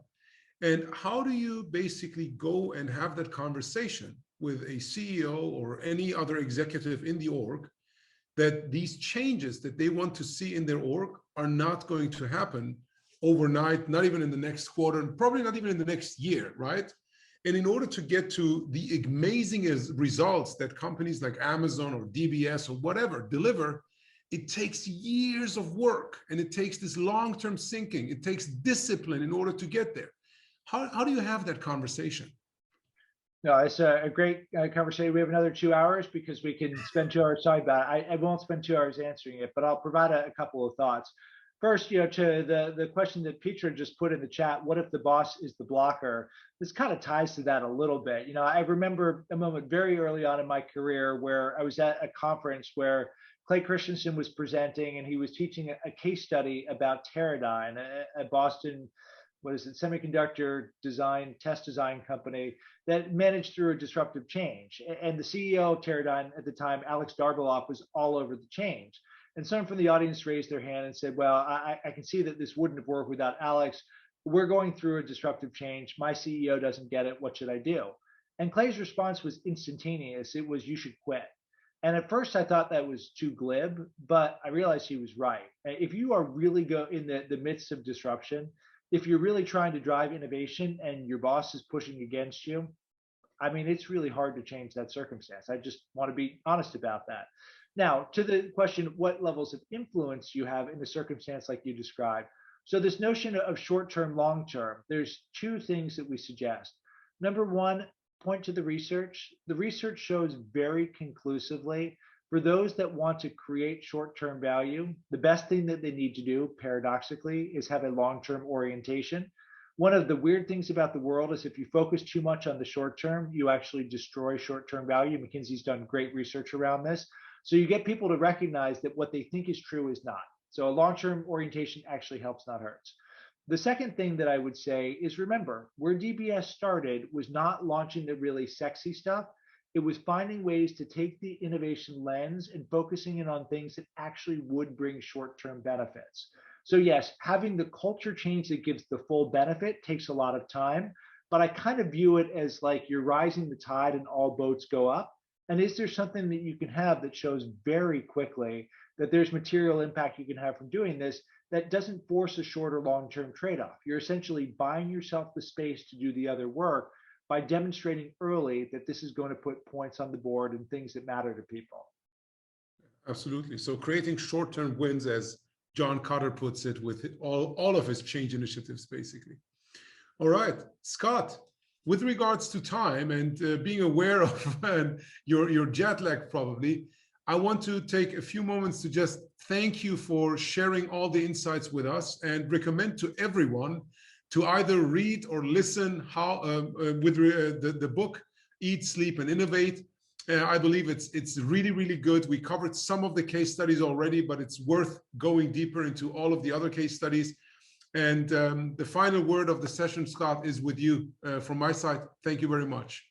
And how do you basically go and have that conversation with a CEO or any other executive in the org that these changes that they want to see in their org are not going to happen overnight, not even in the next quarter, and probably not even in the next year, right? And in order to get to the amazing results that companies like Amazon or DBS or whatever deliver, it takes years of work, and it takes this long-term thinking. It takes discipline in order to get there. How do you have that conversation? No, it's a great conversation. We have another 2 hours because we can spend 2 hours talking about it. I won't spend 2 hours answering it, but I'll provide a couple of thoughts. First, to the question that Petra just put in the chat, what if the boss is the blocker? This kind of ties to that a little bit. I remember a moment very early on in my career where I was at a conference where Clay Christensen was presenting, and he was teaching a case study about Teradyne, a Boston, semiconductor design, test design company that managed through a disruptive change. And the CEO of Teradyne at the time, Alex Darbeloff, was all over the change. And someone from the audience raised their hand and said, well, I can see that this wouldn't have worked without Alex. We're going through a disruptive change. My CEO doesn't get it. What should I do? And Clay's response was instantaneous. It was, you should quit. And at first I thought that was too glib, but I realized he was right. If you are really in the midst of disruption, if you're really trying to drive innovation and your boss is pushing against you, I mean, it's really hard to change that circumstance. I just want to be honest about that. Now, to the question, what levels of influence you have in a circumstance like you described. So this notion of short-term, long-term, there's 2 things that we suggest. Number one, point to the research. The research shows very conclusively, for those that want to create short-term value, the best thing that they need to do, paradoxically, is have a long-term orientation. One of the weird things about the world is if you focus too much on the short term, you actually destroy short-term value. McKinsey's done great research around this. So you get people to recognize that what they think is true is not. So a long-term orientation actually helps, not hurts. The second thing that I would say is, remember, where DBS started was not launching the really sexy stuff. It was finding ways to take the innovation lens and focusing in on things that actually would bring short-term benefits. So yes, having the culture change that gives the full benefit takes a lot of time, but I kind of view it as like you're rising the tide and all boats go up. And is there something that you can have that shows very quickly that there's material impact you can have from doing this? that doesn't force a short or long-term trade-off. You're essentially buying yourself the space to do the other work by demonstrating early that this is going to put points on the board and things that matter to people. Absolutely. So creating short-term wins, as John Kotter puts it, with all of his change initiatives, basically. All right, Scott, with regards to time and being aware of your jet lag probably, I want to take a few moments to just thank you for sharing all the insights with us and recommend to everyone to either read or listen the book, Eat, Sleep, and Innovate. I believe it's really, really good. We covered some of the case studies already, but it's worth going deeper into all of the other case studies. And the final word of the session, Scott, is with you. From my side, thank you very much.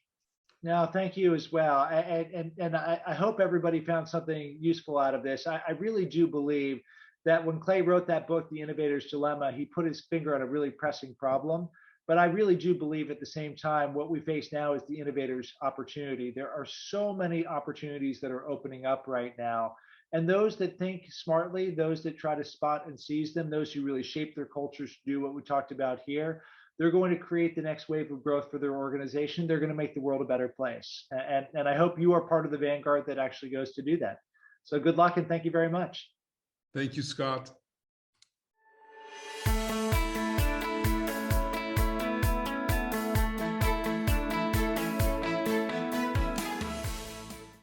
No, thank you as well. And I hope everybody found something useful out of this. I really do believe that when Clay wrote that book, The Innovator's Dilemma, he put his finger on a really pressing problem. But I really do believe at the same time, what we face now is the innovator's opportunity. There are so many opportunities that are opening up right now. And those that think smartly, those that try to spot and seize them, those who really shape their cultures to do what we talked about here, they're going to create the next wave of growth for their organization. They're going to make the world a better place. And I hope you are part of the vanguard that actually goes to do that. So good luck and thank you very much. Thank you, Scott.